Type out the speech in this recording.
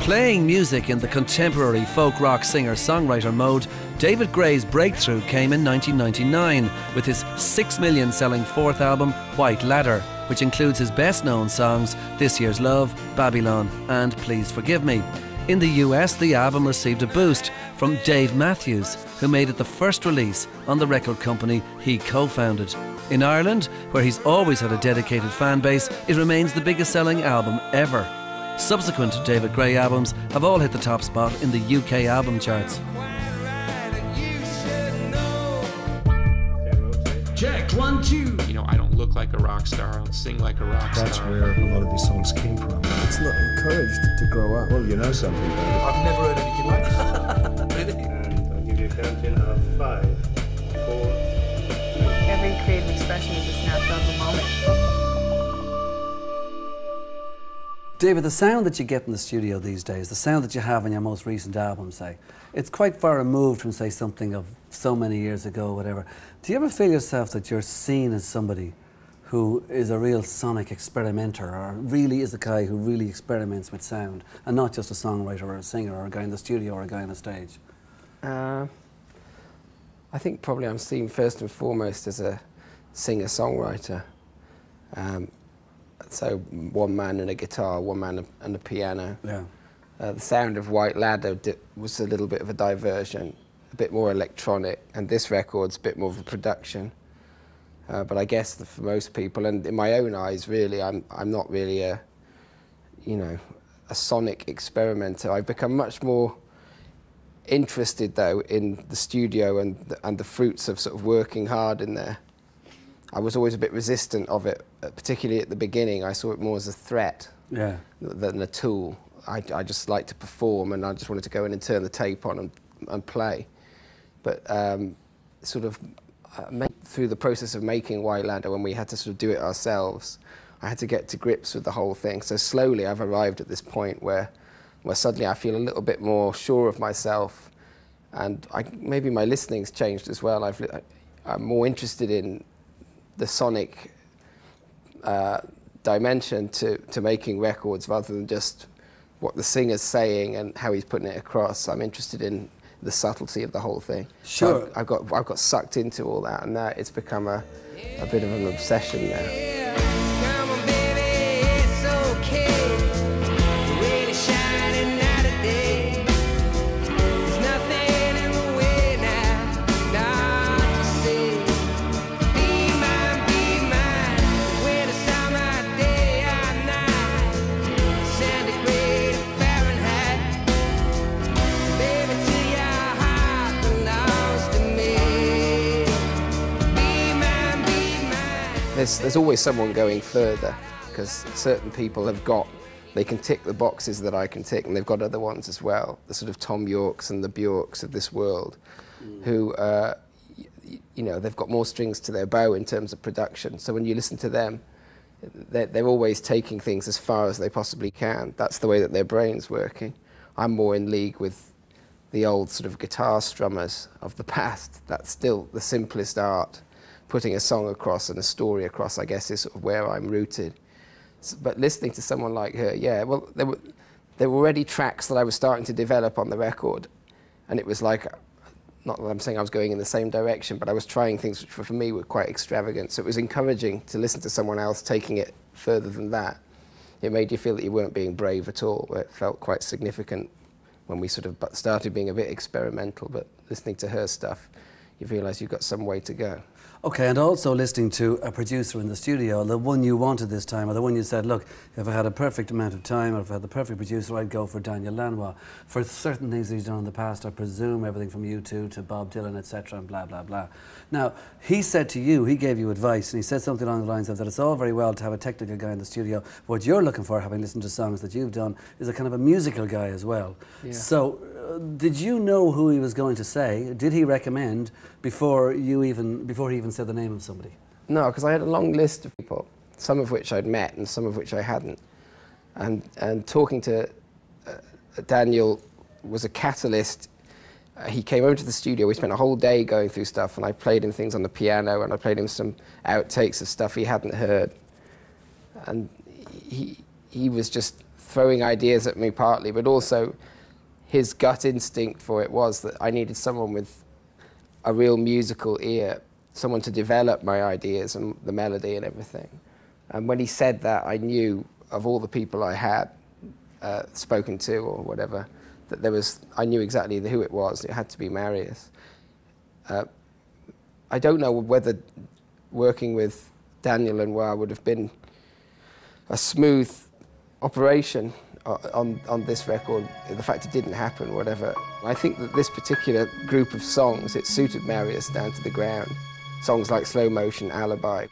Playing music in the contemporary folk rock singer-songwriter mode, David Gray's breakthrough came in 1999 with his 6 million selling fourth album, White Ladder, which includes his best-known songs This Year's Love, Babylon and Please Forgive Me. In the US, the album received a boost from Dave Matthews, who made it the first release on the record company he co-founded. In Ireland, where he's always had a dedicated fan base, it remains the biggest selling album ever. Subsequent David Gray albums have all hit the top spot in the UK album charts. Check, 1, 2. You know, I don't look like a rock star, I don't sing like a rock star. That's where a lot of these songs came from. It's not encouraged to grow up. Well, you know something about it. I've never heard anything like that. Really? And I'll give you a count-in of 5, 4... Every creative expression is a snapshot of a moment. David, the sound that you get in the studio these days, the sound that you have in your most recent album, say, it's quite far removed from, say, something of so many years ago, whatever. Do you ever feel yourself that you're seen as somebody who is a real sonic experimenter, or really is a guy who really experiments with sound, and not just a songwriter or a singer or a guy in the studio or a guy on the stage? I think probably I'm seen first and foremost as a singer-songwriter. So one man and a guitar, one man and a piano. Yeah. The sound of White Ladder was a little bit of a diversion, a bit more electronic, and this record's a bit more of a production. But I guess that for most people, and in my own eyes, really, I'm not really a sonic experimenter. I've become much more interested, though, in the studio and the fruits of sort of working hard in there. I was always a bit resistant of it, particularly at the beginning. I saw it more as a threat than a tool. I just liked to perform, and I just wanted to go in and turn the tape on and play. But through the process of making White Ladder, when we had to sort of do it ourselves, I had to get to grips with the whole thing. So slowly I've arrived at this point where suddenly I feel a little bit more sure of myself, and maybe my listening's changed as well. I'm more interested in the sonic dimension to making records rather than just what the singer's saying and how he's putting it across. I'm interested in the subtlety of the whole thing. Sure. So I've got sucked into all that, and now it's become a bit of an obsession now. There's always someone going further, because certain people they can tick the boxes that I can tick, and they've got other ones as well. The sort of Tom Yorks and the Bjorks of this world, who, they've got more strings to their bow in terms of production. So when you listen to them, they're always taking things as far as they possibly can. That's the way that their brain's working. I'm more in league with the old sort of guitar strummers of the past. That's still the simplest art. Putting a song across and a story across, I guess, is sort of where I'm rooted. But listening to someone like her, well, there were already tracks that I was starting to develop on the record, and it was like, not that I'm saying I was going in the same direction, but I was trying things which for me were quite extravagant. So it was encouraging to listen to someone else taking it further than that. It made you feel that you weren't being brave at all. It felt quite significant when we sort of started being a bit experimental, but listening to her stuff, you realise you've got some way to go. Okay, and also listening to a producer in the studio, the one you wanted this time, or the one you said, look, if I had a perfect amount of time, or if I had the perfect producer, I'd go for Daniel Lanois. For certain things that he's done in the past, I presume everything from U2 to Bob Dylan, etc., and blah, blah, blah. Now, he said to you, he gave you advice, and he said something along the lines of that it's all very well to have a technical guy in the studio. What you're looking for, having listened to songs that you've done, is a kind of a musical guy as well. Yeah. So, did you know who he was going to say? Did he recommend before he even said the name of somebody? No, because I had a long list of people, some of which I'd met and some of which I hadn't. And talking to Daniel was a catalyst. He came over to the studio, we spent a whole day going through stuff, and I played him things on the piano, and I played him some outtakes of stuff he hadn't heard. And he was just throwing ideas at me partly, but also his gut instinct for it was that I needed someone with a real musical ear, someone to develop my ideas and the melody and everything. And when he said that, I knew of all the people I had spoken to or whatever, that I knew exactly who it was. It had to be Marius. I don't know whether working with Daniel Lanois would have been a smooth operation on this record, the fact it didn't happen, whatever. I think that this particular group of songs, it suited Marius down to the ground. Songs like Slow Motion, Alibi.